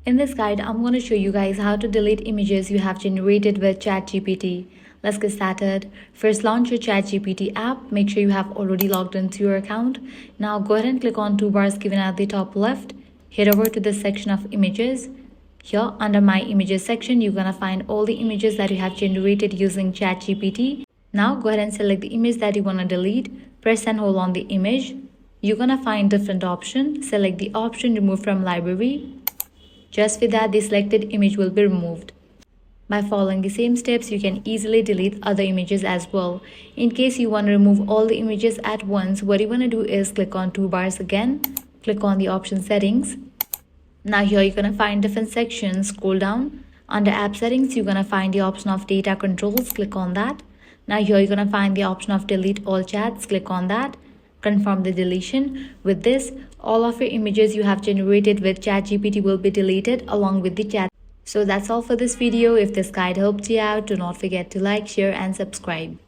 In this guide, I'm going to show you guys how to delete images you have generated with ChatGPT. Let's get started. First, launch your ChatGPT app. Make sure you have already logged into your account. Now go ahead and click on two bars given at the top left. Head over to the section of images. Here under My Images section, you're going to find all the images that you have generated using ChatGPT. Now go ahead and select the image that you want to delete. Press and hold on the image. You're going to find different options. Select the option Remove from Library. Just with that, the selected image will be removed. By following the same steps, you can easily delete other images as well. In case you want to remove all the images at once, what you want to do is click on two bars again. Click on the option Settings. Now here you're going to find different sections. Scroll down. Under App Settings, you're going to find the option of Data Controls. Click on that. Now here you're going to find the option of Delete All Chats. Click on that. Confirm the deletion. With this, all of your images you have generated with ChatGPT will be deleted along with the chat. So that's all for this video. If this guide helped you out, do not forget to like, share and subscribe.